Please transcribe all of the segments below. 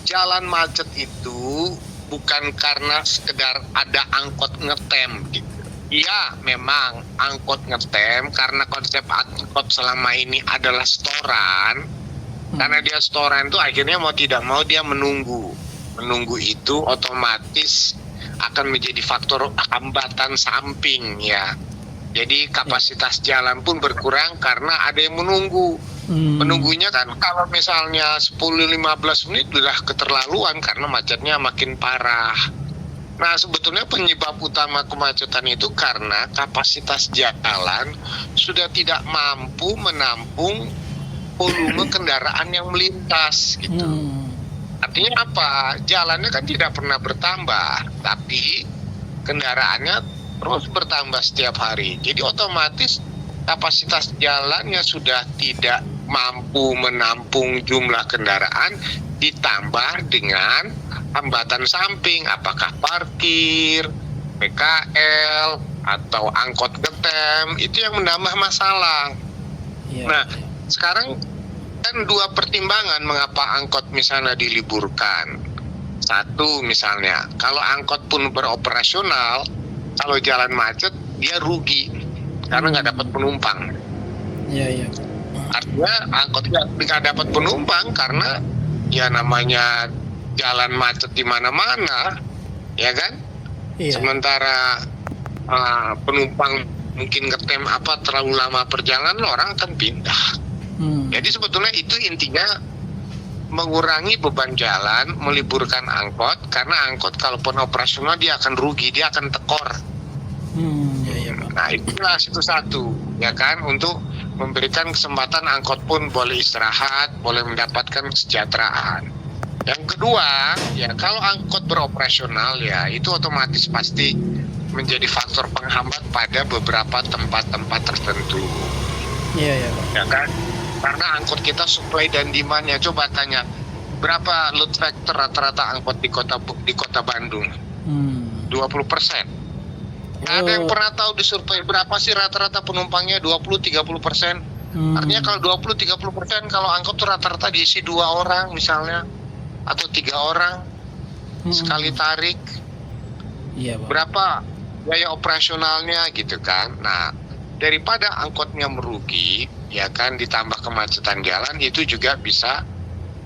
jalan macet itu bukan karena sekedar ada angkot ngetem gitu. Iya, memang angkot ngetem karena konsep angkot selama ini adalah setoran. Karena dia setoran itu akhirnya mau tidak mau dia menunggu. Menunggu itu otomatis akan menjadi faktor hambatan samping ya. Jadi kapasitas jalan pun berkurang karena ada yang menunggu. Menunggunya kan kalau misalnya 10-15 menit sudah keterlaluan karena macetnya makin parah. Nah, sebetulnya penyebab utama kemacetan itu karena kapasitas jalan sudah tidak mampu menampung volume kendaraan yang melintas gitu. Artinya apa? Jalannya kan tidak pernah bertambah, tapi kendaraannya terus bertambah setiap hari. Jadi otomatis kapasitas jalannya sudah tidak mampu menampung jumlah kendaraan, ditambah dengan hambatan samping, apakah parkir, PKL, atau angkot ngetem, itu yang menambah masalah. Nah, sekarang kan dua pertimbangan mengapa angkot misalnya diliburkan. Satu misalnya, kalau angkot pun beroperasional, kalau jalan macet, dia rugi karena nggak dapat penumpang. Iya. Artinya angkot nggak dapat penumpang karena ya namanya jalan macet di mana-mana, ya kan? Iya. Sementara penumpang mungkin ngetem apa terlalu lama perjalanan, orang akan pindah. Jadi sebetulnya itu intinya mengurangi beban jalan, meliburkan angkot, karena angkot kalaupun operasional dia akan rugi, dia akan tekor. Nah itulah itu satu, ya kan, untuk memberikan kesempatan angkot pun boleh istirahat, boleh mendapatkan kesejahteraan. Yang kedua, ya kalau angkot beroperasional ya itu otomatis pasti menjadi faktor penghambat pada beberapa tempat-tempat tertentu. Iya. Ya kan? Karena angkot kita supply dan demand-nya, coba tanya berapa load factor rata-rata angkot di kota Bandung? 20%. Ada yang pernah tahu disurvei berapa sih rata-rata penumpangnya? 20-30%. Artinya kalau 20-30%, kalau angkot tuh rata-rata diisi 2 orang misalnya, atau 3 orang sekali tarik. Iya, Pak. Berapa biaya operasionalnya gitu kan? Nah, daripada angkotnya merugi, ya kan, ditambah kemacetan jalan, itu juga bisa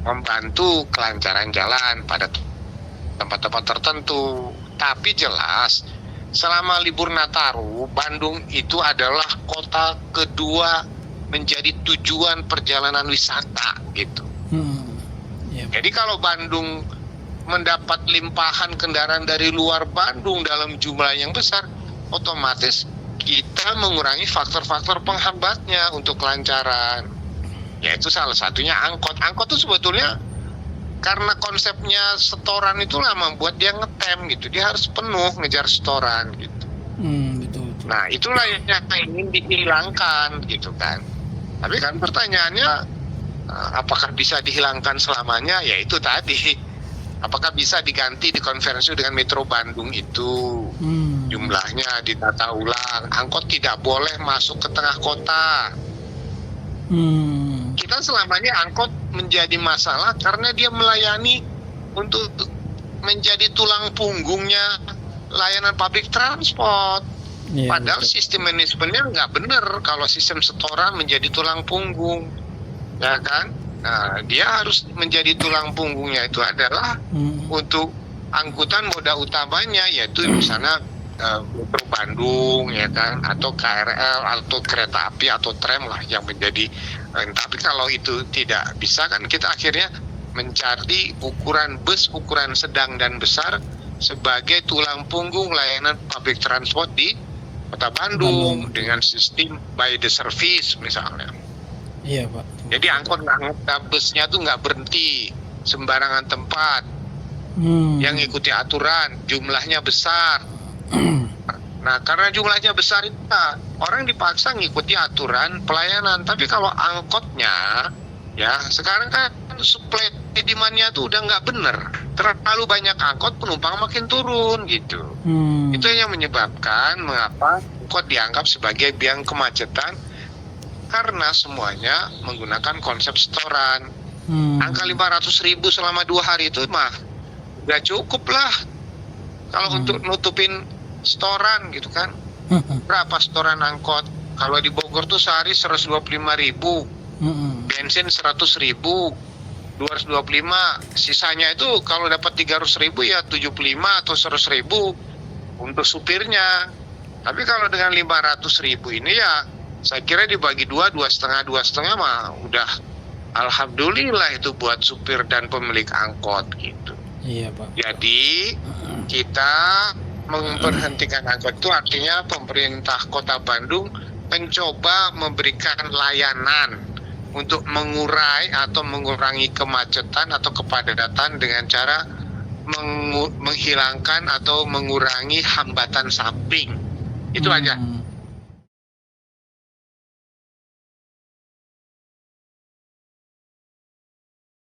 membantu kelancaran jalan pada tempat-tempat tertentu. Tapi jelas, selama libur Nataru, Bandung itu adalah kota kedua menjadi tujuan perjalanan wisata gitu. Jadi kalau Bandung mendapat limpahan kendaraan dari luar Bandung dalam jumlah yang besar, otomatis kita mengurangi faktor-faktor penghambatnya untuk kelancaran. Yaitu salah satunya angkot. Angkot itu sebetulnya karena konsepnya setoran itulah membuat dia ngetem gitu. Dia harus penuh ngejar setoran gitu. Betul. Nah itulah yang ingin dihilangkan gitu kan. Tapi kan pertanyaannya, apakah bisa dihilangkan selamanya? Ya itu tadi. Apakah bisa diganti, dikonversi dengan Metro Bandung itu? Jumlahnya ditata ulang. Angkot tidak boleh masuk ke tengah kota. Kita selamanya angkot menjadi masalah karena dia melayani untuk menjadi tulang punggungnya layanan public transport. Padahal betul. Sistem manajemennya nggak benar kalau sistem setoran menjadi tulang punggung, ya kan? Nah, dia harus menjadi tulang punggungnya itu adalah untuk angkutan moda utamanya, yaitu misalnya Metro Bandung, ya kan, atau KRL atau kereta api atau tram lah yang menjadi. Tapi kalau itu tidak bisa kan kita akhirnya mencari ukuran bus, ukuran sedang dan besar sebagai tulang punggung layanan public transport di Kota Bandung dengan sistem by the service misalnya. Iya, Pak. Jadi angkot busnya tuh nggak berhenti sembarangan tempat. Yang ikuti aturan, jumlahnya besar. Nah, karena jumlahnya besar itu orang dipaksa ngikuti aturan pelayanan. Tapi kalau angkotnya, ya sekarang kan supply demand-nya tuh udah nggak bener. Terlalu banyak angkot, penumpang makin turun gitu. Itu yang menyebabkan mengapa angkot dianggap sebagai biang kemacetan, karena semuanya menggunakan konsep setoran. Angka 500.000 selama 2 hari itu mah udah cukup lah kalau untuk nutupin setoran gitu kan. Berapa setoran angkot? Kalau di Bogor tuh sehari 125.000, bensin 100.000, 225. Sisanya itu kalau dapat 300.000 ya 75 atau 100.000 untuk supirnya. Tapi kalau dengan 500.000 ini ya saya kira dibagi 2,5 mah udah alhamdulillah itu buat supir dan pemilik angkot gitu. Iya Pak. Jadi kita memberhentikan angkot itu artinya pemerintah Kota Bandung mencoba memberikan layanan untuk mengurai atau mengurangi kemacetan atau kepadatan dengan cara menghilangkan atau mengurangi hambatan samping. Itu aja.